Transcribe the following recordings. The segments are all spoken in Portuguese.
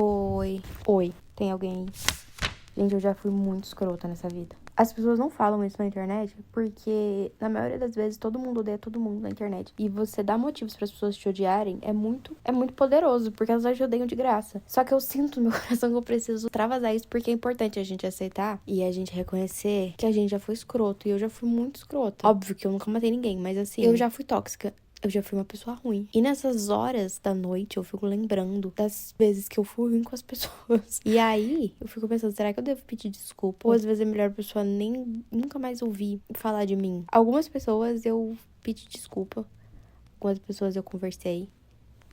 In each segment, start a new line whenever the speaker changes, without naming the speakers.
Oi. Oi, tem alguém aí? Gente, eu já fui muito escrota nessa vida. As pessoas não falam isso na internet porque, na maioria das vezes, todo mundo odeia todo mundo na internet. E você dar motivos para as pessoas te odiarem é muito poderoso, porque elas te odeiam de graça. Só que eu sinto no meu coração que eu preciso extravasar isso, porque é importante a gente aceitar e a gente reconhecer que a gente já foi escroto. E eu já fui muito escrota. Óbvio que eu nunca matei ninguém, mas assim, eu já fui tóxica. Eu já fui uma pessoa ruim. E nessas horas da noite, eu fico lembrando das vezes que eu fui ruim com as pessoas. E aí, eu fico pensando, será que eu devo pedir desculpa? Ou às vezes é melhor a pessoa nem nunca mais ouvir falar de mim. Algumas pessoas eu pedi desculpa. Algumas pessoas eu conversei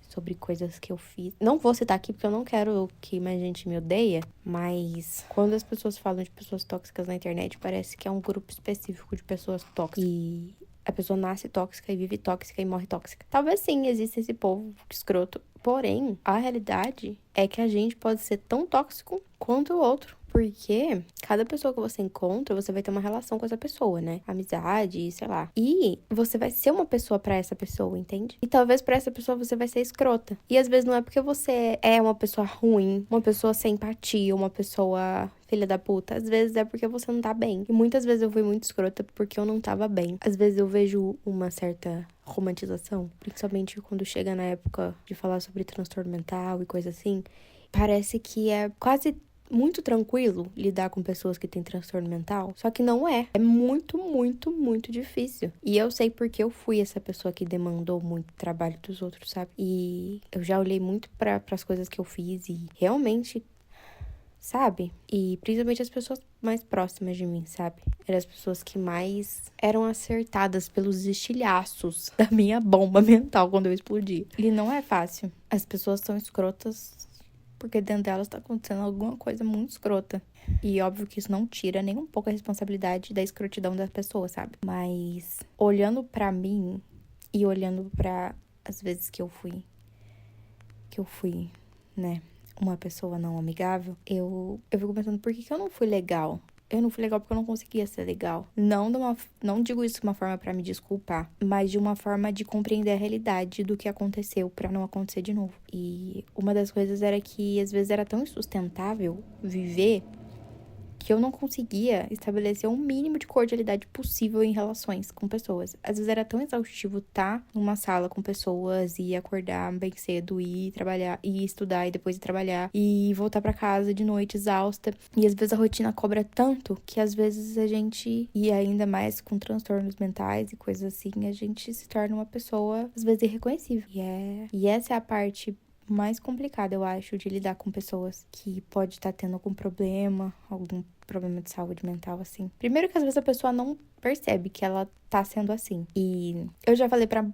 sobre coisas que eu fiz. Não vou citar aqui porque eu não quero que mais gente me odeia, mas quando as pessoas falam de pessoas tóxicas na internet, parece que é um grupo específico de pessoas tóxicas. E a pessoa nasce tóxica e vive tóxica e morre tóxica. Talvez sim, exista esse povo escroto. Porém, a realidade é que a gente pode ser tão tóxico quanto o outro. Porque cada pessoa que você encontra, você vai ter uma relação com essa pessoa, né? Amizade, sei lá. E você vai ser uma pessoa pra essa pessoa, entende? E talvez pra essa pessoa você vai ser escrota. E às vezes não é porque você é uma pessoa ruim, uma pessoa sem empatia, uma pessoa filha da puta. Às vezes é porque você não tá bem. E muitas vezes eu fui muito escrota porque eu não tava bem. Às vezes eu vejo uma certa romantização, principalmente quando chega na época de falar sobre transtorno mental e coisa assim. Parece que é quase muito tranquilo lidar com pessoas que têm transtorno mental, só que não é. É muito, muito, muito difícil. E eu sei porque eu fui essa pessoa que demandou muito trabalho dos outros, sabe? E eu já olhei muito para as coisas que eu fiz e realmente, sabe? E principalmente as pessoas mais próximas de mim, sabe? Eram as pessoas que mais eram acertadas pelos estilhaços da minha bomba mental quando eu explodi. E não é fácil. As pessoas são escrotas porque dentro delas tá acontecendo alguma coisa muito escrota. E óbvio que isso não tira nem um pouco a responsabilidade da escrotidão da pessoa, sabe? Mas olhando pra mim e olhando pra as vezes que eu fui, né, uma pessoa não amigável, eu fico pensando, por que eu não fui legal? Eu não fui legal porque eu não conseguia ser legal. Não digo isso de uma forma pra me desculpar, mas de uma forma de compreender a realidade do que aconteceu pra não acontecer de novo. E uma das coisas era que às vezes era tão insustentável viver que eu não conseguia estabelecer um mínimo de cordialidade possível em relações com pessoas. Às vezes era tão exaustivo estar numa sala com pessoas e acordar bem cedo e ir trabalhar, e estudar e depois ir trabalhar e voltar pra casa de noite exausta. E às vezes a rotina cobra tanto que às vezes a gente, e ainda mais com transtornos mentais e coisas assim, a gente se torna uma pessoa às vezes irreconhecível. E essa é a parte mais complicada, eu acho, de lidar com pessoas que pode estar tendo algum problema de saúde mental, assim. Primeiro que às vezes a pessoa não percebe que ela tá sendo assim. E eu já falei pra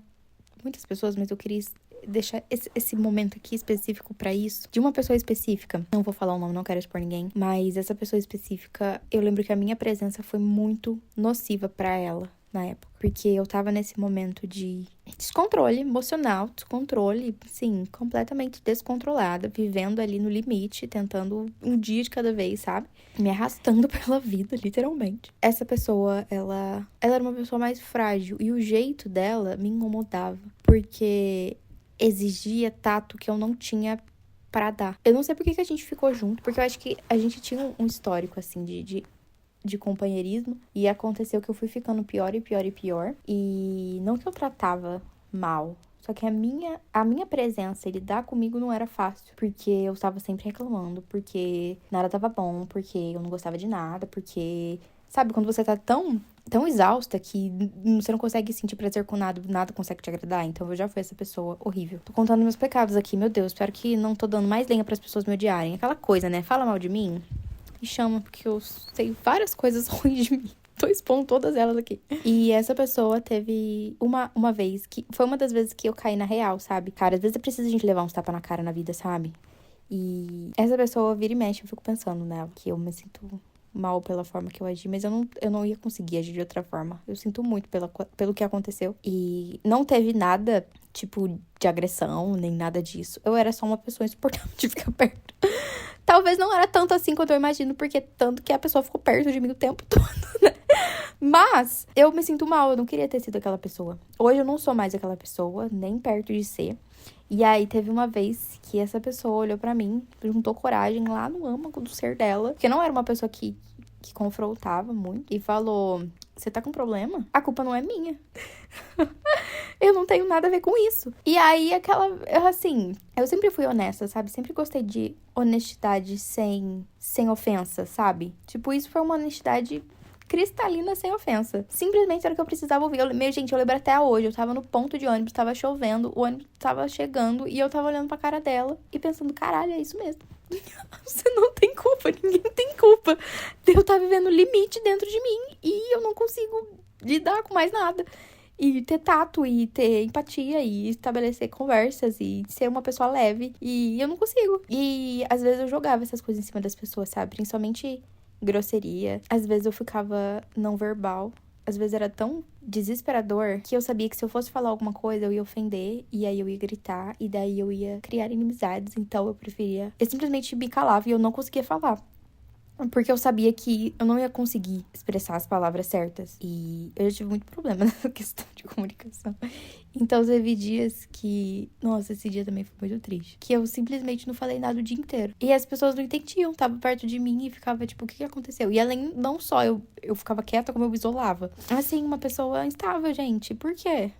muitas pessoas, mas eu queria deixar esse momento aqui específico pra isso, de uma pessoa específica. Não vou falar o nome, não quero expor ninguém, mas essa pessoa específica, eu lembro que a minha presença foi muito nociva pra ela na época, porque eu tava nesse momento de descontrole emocional, descontrole, sim, completamente descontrolada, vivendo ali no limite, tentando um dia de cada vez, sabe? Me arrastando pela vida, literalmente. Essa pessoa, ela era uma pessoa mais frágil e o jeito dela me incomodava, porque exigia tato que eu não tinha pra dar. Eu não sei por que a gente ficou junto, porque eu acho que a gente tinha um histórico, assim, de companheirismo. E aconteceu que eu fui ficando pior e pior e pior. E não que eu tratava mal, só que a minha presença e lidar comigo não era fácil. Porque eu estava sempre reclamando, porque nada tava bom, porque eu não gostava de nada, porque... Sabe, quando você tá tão exausta que você não consegue sentir prazer com nada consegue te agradar. Então eu já fui essa pessoa horrível. Tô contando meus pecados aqui, meu Deus, espero que não tô dando mais lenha pras pessoas me odiarem. Aquela coisa, né? Fala mal de mim, me chama, porque eu sei várias coisas ruins de mim. Tô expondo todas elas aqui. E essa pessoa teve uma vez que... Foi uma das vezes que eu caí na real, sabe? Cara, às vezes é preciso a gente levar uns tapas na cara na vida, sabe? E essa pessoa vira e mexe, eu fico pensando nela. Que eu me sinto mal pela forma que eu agi, mas eu não ia conseguir agir de outra forma. Eu sinto muito pelo que aconteceu. E não teve nada, tipo, de agressão, nem nada disso. Eu era só uma pessoa insuportável de ficar perto. Talvez não era tanto assim quanto eu imagino, porque tanto que a pessoa ficou perto de mim o tempo todo, né? Mas eu me sinto mal, eu não queria ter sido aquela pessoa. Hoje eu não sou mais aquela pessoa, nem perto de ser. E aí teve uma vez que essa pessoa olhou pra mim, juntou coragem lá no âmago do ser dela, porque não era uma pessoa que confrontava muito, e falou: você tá com problema? A culpa não é minha. Eu não tenho nada a ver com isso. E aí, eu sempre fui honesta, sabe? Sempre gostei de honestidade sem ofensa, sabe? Tipo, isso foi uma honestidade cristalina, sem ofensa. Simplesmente era o que eu precisava ouvir. Gente, eu lembro até hoje. Eu tava no ponto de ônibus, tava chovendo, o ônibus tava chegando e eu tava olhando pra cara dela e pensando: caralho, é isso mesmo. Você não tem culpa, ninguém tem culpa. Eu tava vivendo limite dentro de mim e eu não consigo lidar com mais nada. E ter tato, e ter empatia, e estabelecer conversas, e ser uma pessoa leve. E eu não consigo. E às vezes eu jogava essas coisas em cima das pessoas, sabe? Principalmente grosseria. Às vezes eu ficava não verbal. Às vezes era tão desesperador que eu sabia que se eu fosse falar alguma coisa eu ia ofender, e aí eu ia gritar, e daí eu ia criar inimizades. Então eu preferia... Eu simplesmente me calava e eu não conseguia falar. Porque eu sabia que eu não ia conseguir expressar as palavras certas. E eu já tive muito problema nessa questão de comunicação. Então, teve dias que... Nossa, esse dia também foi muito triste. Que eu simplesmente não falei nada o dia inteiro. E as pessoas não entendiam. Tava perto de mim e ficava tipo, o que aconteceu? E além, não só eu ficava quieta, como eu me isolava. Assim, uma pessoa instável, gente. Por quê?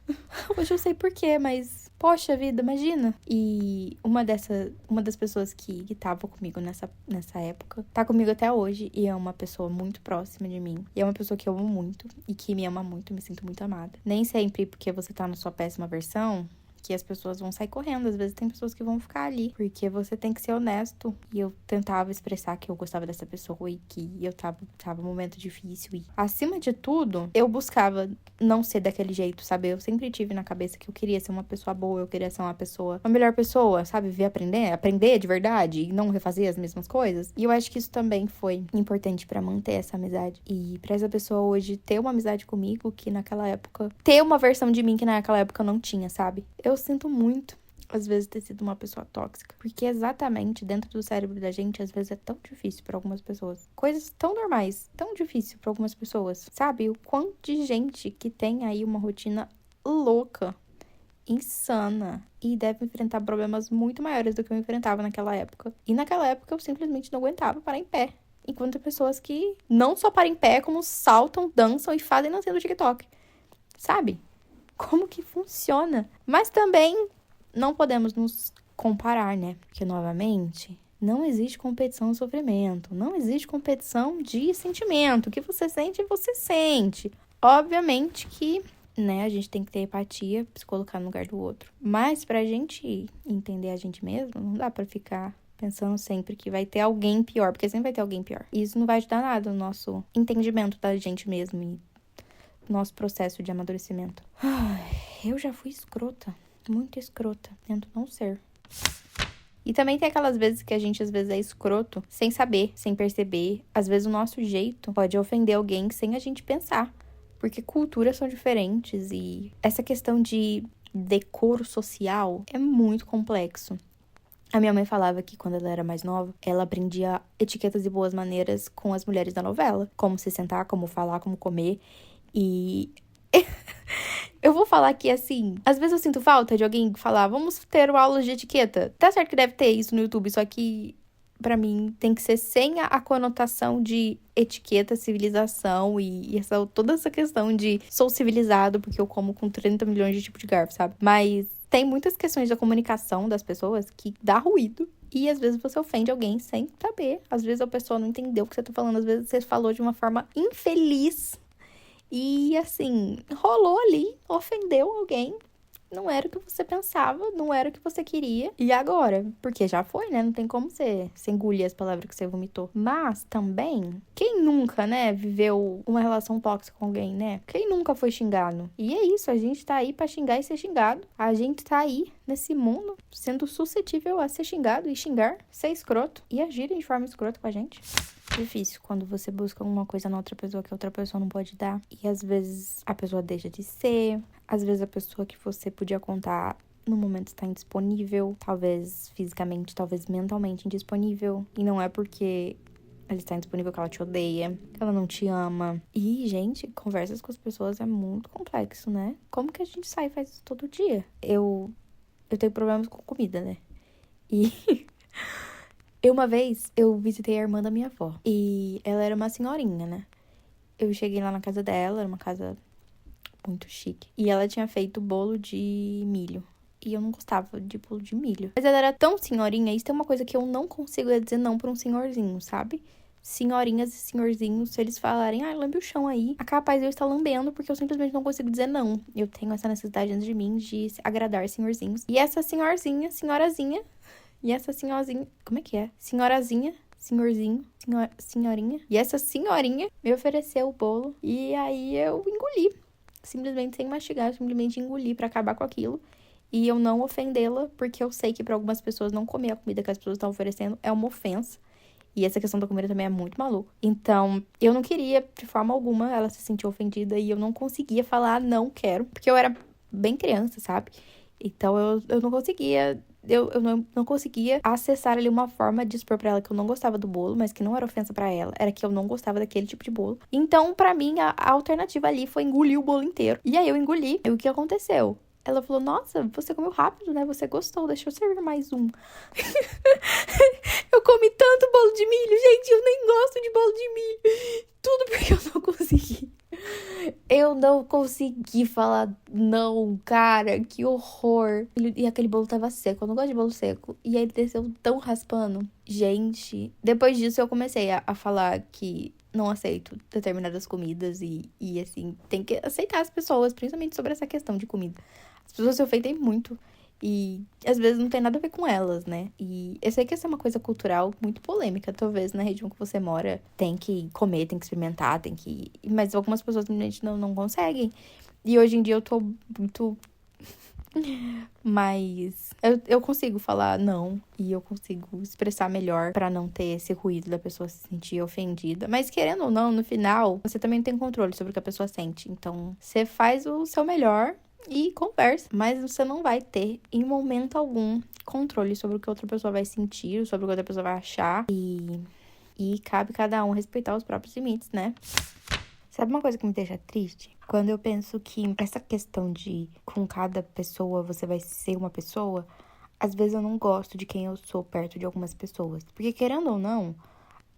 Hoje eu sei por quê, mas... Poxa vida, imagina. E uma das pessoas que tava comigo nessa época, tá comigo até hoje. E é uma pessoa muito próxima de mim. E é uma pessoa que eu amo muito. E que me ama muito, me sinto muito amada. Nem sempre porque você tá na sua péssima versão que as pessoas vão sair correndo. Às vezes tem pessoas que vão ficar ali, porque você tem que ser honesto. E eu tentava expressar que eu gostava dessa pessoa e que eu tava num momento difícil. E, acima de tudo, eu buscava não ser daquele jeito, sabe? Eu sempre tive na cabeça que eu queria ser uma pessoa boa, eu queria ser uma melhor pessoa, sabe? Aprender de verdade e não refazer as mesmas coisas. E eu acho que isso também foi importante pra manter essa amizade. E pra essa pessoa hoje ter uma amizade comigo que naquela época... Ter uma versão de mim que naquela época eu não tinha, sabe? Eu sinto muito, às vezes, ter sido uma pessoa tóxica. Porque exatamente dentro do cérebro da gente, às vezes, é tão difícil pra algumas pessoas. Coisas tão normais, tão difícil pra algumas pessoas. Sabe? O quanto de gente que tem aí uma rotina louca, insana, e deve enfrentar problemas muito maiores do que eu enfrentava naquela época. E naquela época eu simplesmente não aguentava parar em pé. Enquanto pessoas que não só param em pé, como saltam, dançam e fazem dancinha do TikTok. Sabe? Como que funciona? Mas também não podemos nos comparar, né? Porque, novamente, não existe competição no sofrimento. Não existe competição de sentimento. O que você sente, você sente. Obviamente que, né, a gente tem que ter empatia, se colocar no lugar do outro. Mas pra gente entender a gente mesmo, não dá pra ficar pensando sempre que vai ter alguém pior, porque sempre vai ter alguém pior. E isso não vai ajudar nada no nosso entendimento da gente mesmo e nosso processo de amadurecimento. Eu já fui escrota, muito escrota, tento não ser. E também tem aquelas vezes que a gente às vezes é escroto sem saber, sem perceber. Às vezes o nosso jeito pode ofender alguém sem a gente pensar, porque culturas são diferentes e essa questão de decoro social é muito complexo. A minha mãe falava que quando ela era mais nova, ela aprendia etiquetas e boas maneiras com as mulheres da novela, como se sentar, como falar, como comer. E eu vou falar que, assim, às vezes eu sinto falta de alguém falar, vamos ter aulas de etiqueta. Tá certo que deve ter isso no YouTube, só que, pra mim, tem que ser sem a conotação de etiqueta, civilização e toda essa questão de sou civilizado porque eu como com 30 milhões de tipos de garfo, sabe? Mas tem muitas questões da comunicação das pessoas que dá ruído. E às vezes você ofende alguém sem saber. Às vezes a pessoa não entendeu o que você tá falando. Às vezes você falou de uma forma infeliz. E, assim, rolou ali, ofendeu alguém. Não era o que você pensava, não era o que você queria. E agora? Porque já foi, né? Não tem como você engolir as palavras que você vomitou. Mas, também, quem nunca, né, viveu uma relação tóxica com alguém, né? Quem nunca foi xingado? E é isso, a gente tá aí pra xingar e ser xingado. A gente tá aí, nesse mundo, sendo suscetível a ser xingado e xingar, ser escroto e agir de forma escrota com a gente. Difícil quando você busca alguma coisa na outra pessoa que a outra pessoa não pode dar. E às vezes a pessoa deixa de ser. Às vezes a pessoa que você podia contar no momento está indisponível, talvez fisicamente, talvez mentalmente indisponível. E não é porque ela está indisponível que ela te odeia, que ela não te ama. E, gente, conversas com as pessoas é muito complexo, né? Como que a gente sai e faz isso todo dia? Eu tenho problemas com comida, né? E uma vez eu visitei a irmã da minha avó. E ela era uma senhorinha, né? Eu cheguei lá na casa dela, era uma casa muito chique. E ela tinha feito bolo de milho. E eu não gostava de bolo de milho. Mas ela era tão senhorinha, isso é uma coisa que eu não consigo dizer não pra um senhorzinho, sabe? Senhorinhas e senhorzinhos, se eles falarem, lambe o chão aí, é capaz de eu estar lambendo, porque eu simplesmente não consigo dizer não. Eu tenho essa necessidade dentro de mim de agradar senhorzinhos. E essa senhorazinha, e essa senhorzinha, como é que é? Senhorazinha, senhorzinho, senhorinha. E essa senhorinha me ofereceu o bolo, e aí eu engoli. Simplesmente sem mastigar, simplesmente engoli pra acabar com aquilo. E eu não ofendê-la, porque eu sei que pra algumas pessoas não comer a comida que as pessoas estão oferecendo é uma ofensa. E essa questão da comida também é muito maluca. Então, eu não queria, de forma alguma, ela se sentir ofendida. E eu não conseguia falar, não quero. Porque eu era bem criança, sabe? Então, eu não conseguia... Eu não conseguia acessar ali uma forma de expor pra ela que eu não gostava do bolo, mas que não era ofensa pra ela. Era que eu não gostava daquele tipo de bolo. Então, pra mim, a alternativa ali foi engolir o bolo inteiro. E aí, eu engoli. E o que aconteceu? Ela falou, nossa, você comeu rápido, né? Você gostou, deixa eu servir mais um. Eu comi tanto bolo de milho, gente, eu nem gosto de bolo de milho. Tudo porque eu não consegui. Eu não consegui falar não, cara, que horror. E aquele bolo tava seco, eu não gosto de bolo seco. E aí ele desceu tão raspando. Gente, depois disso eu comecei a falar que não aceito determinadas comidas e assim, tem que aceitar as pessoas, principalmente sobre essa questão de comida. As pessoas se ofendem muito. E às vezes não tem nada a ver com elas, né? E eu sei que essa é uma coisa cultural muito polêmica. Talvez na região que você mora tem que comer, tem que experimentar, tem que. Mas algumas pessoas simplesmente não conseguem. E hoje em dia eu tô muito. Mas eu consigo falar não e eu consigo expressar melhor pra não ter esse ruído da pessoa se sentir ofendida. Mas querendo ou não, no final, você também tem controle sobre o que a pessoa sente. Então, você faz o seu melhor e conversa, mas você não vai ter, em momento algum, controle sobre o que outra pessoa vai sentir, sobre o que outra pessoa vai achar. E cabe cada um respeitar os próprios limites, né? Sabe uma coisa que me deixa triste? Quando eu penso que essa questão de com cada pessoa você vai ser uma pessoa, às vezes eu não gosto de quem eu sou perto de algumas pessoas. Porque, querendo ou não,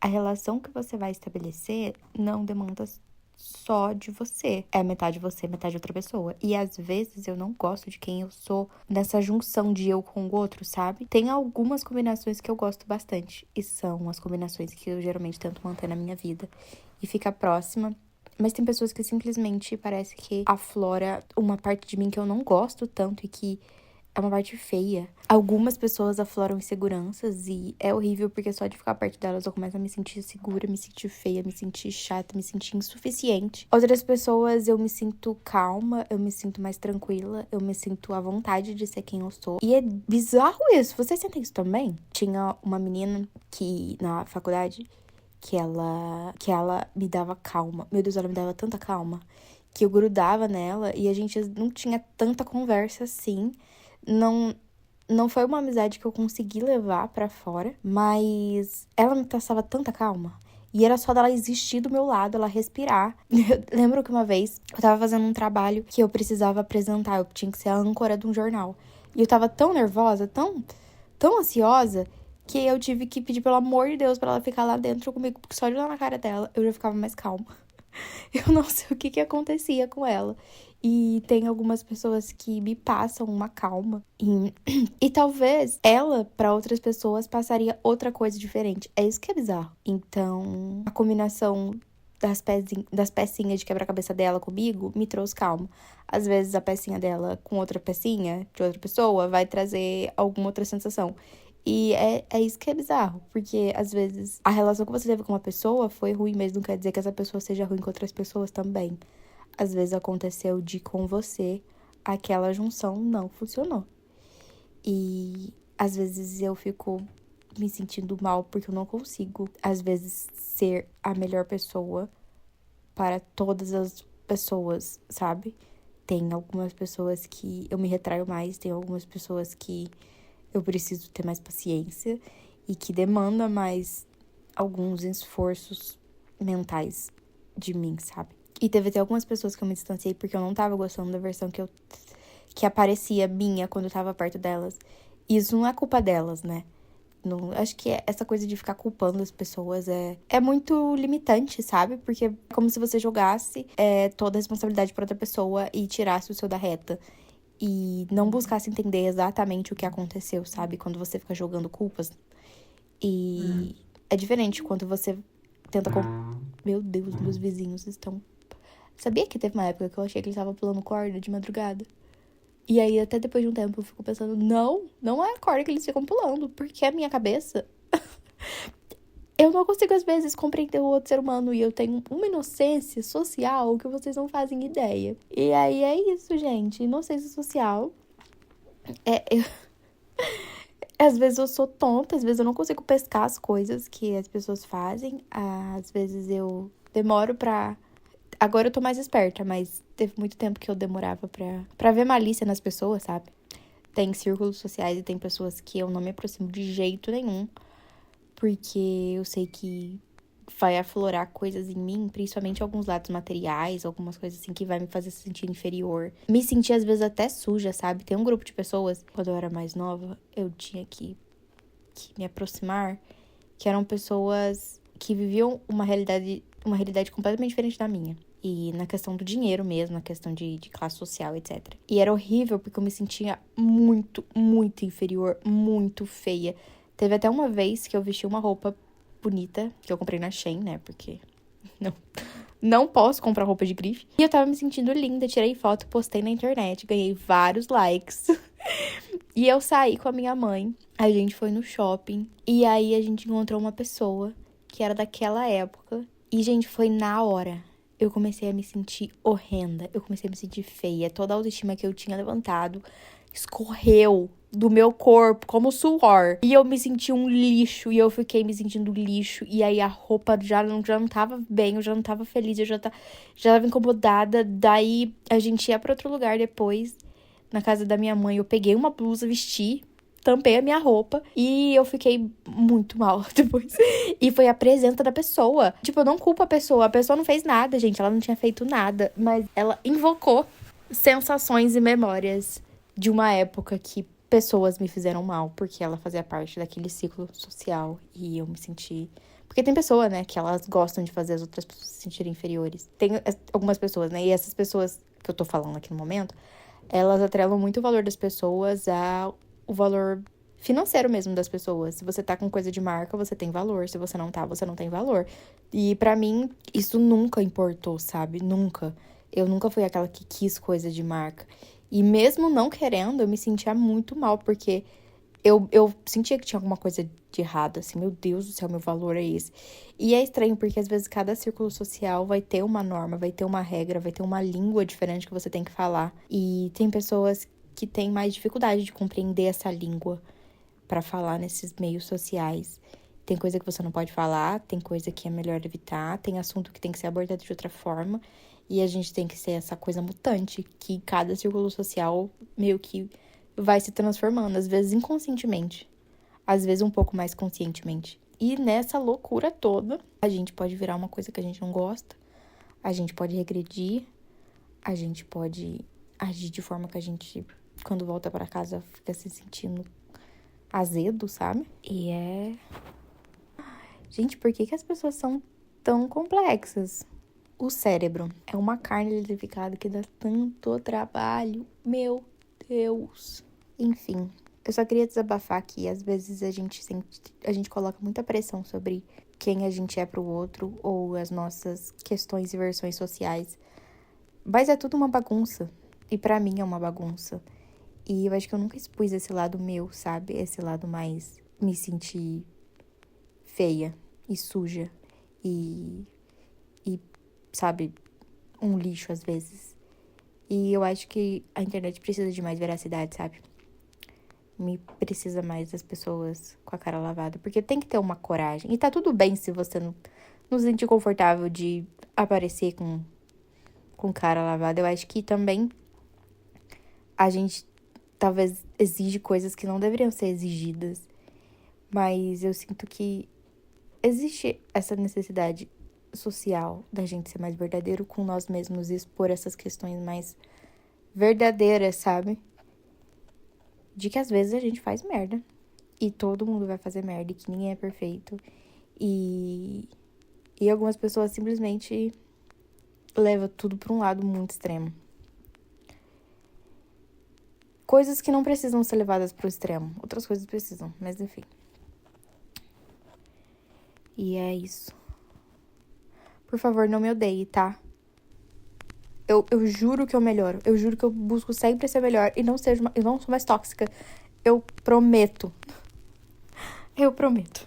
a relação que você vai estabelecer não demanda só de você. É metade você, metade outra pessoa. E às vezes eu não gosto de quem eu sou nessa junção de eu com o outro, sabe? Tem algumas combinações que eu gosto bastante. E são as combinações que eu geralmente tento manter na minha vida. E ficar próxima. Mas tem pessoas que simplesmente parece que aflora uma parte de mim que eu não gosto tanto e que é uma parte feia. Algumas pessoas afloram inseguranças e é horrível porque só de ficar perto delas eu começo a me sentir segura, me sentir feia, me sentir chata, me sentir insuficiente. Outras pessoas eu me sinto calma, eu me sinto mais tranquila, eu me sinto à vontade de ser quem eu sou. E é bizarro isso, vocês sentem isso também? Tinha uma menina que na faculdade que ela me dava calma. Meu Deus, ela me dava tanta calma que eu grudava nela e a gente não tinha tanta conversa assim. Não foi uma amizade que eu consegui levar pra fora, mas ela me passava tanta calma. E era só dela existir do meu lado, ela respirar. Eu lembro que uma vez eu tava fazendo um trabalho que eu precisava apresentar, eu tinha que ser a âncora de um jornal. E eu tava tão nervosa, tão ansiosa, que eu tive que pedir, pelo amor de Deus, pra ela ficar lá dentro comigo, porque só de olhar na cara dela eu já ficava mais calma. Eu não sei o que acontecia com ela. E tem algumas pessoas que me passam uma calma. E talvez ela, pra outras pessoas, passaria outra coisa diferente. É isso que é bizarro. Então, a combinação das pecinhas de quebra-cabeça dela comigo me trouxe calma. Às vezes, a pecinha dela com outra pecinha de outra pessoa vai trazer alguma outra sensação. E é isso que é bizarro, porque às vezes a relação que você teve com uma pessoa foi ruim, mas não quer dizer que essa pessoa seja ruim com outras pessoas também. Às vezes aconteceu de com você, aquela junção não funcionou. E às vezes eu fico me sentindo mal porque eu não consigo, às vezes, ser a melhor pessoa para todas as pessoas, sabe? Tem algumas pessoas que eu me retraio mais, tem algumas pessoas que eu preciso ter mais paciência e que demanda mais alguns esforços mentais de mim, sabe? E teve até algumas pessoas que eu me distanciei porque eu não tava gostando da versão que aparecia minha quando eu tava perto delas. E isso não é culpa delas, né? Não, acho que essa coisa de ficar culpando as pessoas é muito limitante, sabe? Porque é como se você jogasse toda a responsabilidade pra outra pessoa e tirasse o seu da reta. E não buscasse entender exatamente o que aconteceu, sabe? Quando você fica jogando culpas. E é diferente quando você tenta... Meu Deus, meus vizinhos estão... Sabia que teve uma época que eu achei que eles estavam pulando corda de madrugada? E aí, até depois de um tempo, eu fico pensando, não é a corda que eles ficam pulando, porque a minha cabeça... Eu não consigo, às vezes, compreender o outro ser humano e eu tenho uma inocência social que vocês não fazem ideia. E aí, é isso, gente. Inocência social. Às vezes eu sou tonta, às vezes eu não consigo pescar as coisas que as pessoas fazem. Às vezes eu demoro pra... Agora eu tô mais esperta, mas teve muito tempo que eu demorava pra ver malícia nas pessoas, sabe? Tem círculos sociais e tem pessoas que eu não me aproximo de jeito nenhum, porque eu sei que vai aflorar coisas em mim, principalmente alguns lados materiais, algumas coisas assim que vai me fazer se sentir inferior. Me sentir às vezes até suja, sabe? Tem um grupo de pessoas, quando eu era mais nova, eu tinha que me aproximar, que eram pessoas que viviam uma realidade completamente diferente da minha. E na questão do dinheiro mesmo, na questão de classe social, etc. E era horrível, porque eu me sentia muito, muito inferior, muito feia. Teve até uma vez que eu vesti uma roupa bonita, que eu comprei na Shein, né? Porque não posso comprar roupa de grife. E eu tava me sentindo linda, tirei foto, postei na internet, ganhei vários likes. E eu saí com a minha mãe, a gente foi no shopping, e aí a gente encontrou uma pessoa que era daquela época. E, gente, foi na hora. Eu comecei a me sentir horrenda, eu comecei a me sentir feia. Toda a autoestima que eu tinha levantado escorreu do meu corpo como suor. E eu me senti um lixo, e eu fiquei me sentindo lixo. E aí a roupa já não tava bem, eu já não tava feliz, eu já tava incomodada. Daí a gente ia pra outro lugar depois, na casa da minha mãe. Eu peguei uma blusa, vesti, tampei a minha roupa e eu fiquei muito mal depois. E foi a presença da pessoa. Tipo, eu não culpo a pessoa não fez nada, gente. Ela não tinha feito nada, mas ela invocou sensações e memórias de uma época que pessoas me fizeram mal, porque ela fazia parte daquele ciclo social e eu me senti... Porque tem pessoa, né, que elas gostam de fazer as outras pessoas se sentirem inferiores. Tem algumas pessoas, né, e essas pessoas que eu tô falando aqui no momento, elas atrelam muito o valor das pessoas ao valor financeiro mesmo das pessoas. Se você tá com coisa de marca, você tem valor. Se você não tá, você não tem valor. E pra mim, isso nunca importou, sabe? Nunca. Eu nunca fui aquela que quis coisa de marca. E mesmo não querendo, eu me sentia muito mal, porque eu sentia que tinha alguma coisa de errado, assim, meu Deus do céu, meu valor é esse. E é estranho, porque às vezes cada círculo social vai ter uma norma, vai ter uma regra, vai ter uma língua diferente que você tem que falar. E tem pessoas que têm mais dificuldade de compreender essa língua pra falar nesses meios sociais. Tem coisa que você não pode falar, tem coisa que é melhor evitar, tem assunto que tem que ser abordado de outra forma. E a gente tem que ser essa coisa mutante, que cada círculo social meio que vai se transformando, às vezes inconscientemente, às vezes um pouco mais conscientemente. E nessa loucura toda, a gente pode virar uma coisa que a gente não gosta, a gente pode regredir, a gente pode agir de forma que a gente, quando volta pra casa, fica se sentindo azedo, sabe? E Gente, por que as pessoas são tão complexas? O cérebro é uma carne eletrificada que dá tanto trabalho. Meu Deus. Enfim, eu só queria desabafar que às vezes a gente coloca muita pressão sobre quem a gente é pro outro ou as nossas questões e versões sociais. Mas é tudo uma bagunça. E pra mim é uma bagunça. E eu acho que eu nunca expus esse lado meu, sabe? Esse lado mais me sentir feia e suja e sabe, um lixo às vezes. E eu acho que a internet precisa de mais veracidade, sabe? Me precisa mais das pessoas com a cara lavada. Porque tem que ter uma coragem. E tá tudo bem se você não se sentir confortável de aparecer com cara lavada. Eu acho que também a gente talvez exige coisas que não deveriam ser exigidas. Mas eu sinto que existe essa necessidade social da gente ser mais verdadeiro com nós mesmos e expor essas questões mais verdadeiras, sabe? De que às vezes a gente faz merda. E todo mundo vai fazer merda e que ninguém é perfeito. E algumas pessoas simplesmente levam tudo pra um lado muito extremo. Coisas que não precisam ser levadas pro extremo. Outras coisas precisam, mas enfim. E é isso. Por favor, não me odeie, tá? Eu juro que eu melhoro. Eu juro que eu busco sempre ser melhor e não eu não sou mais tóxica. Eu prometo. Eu prometo.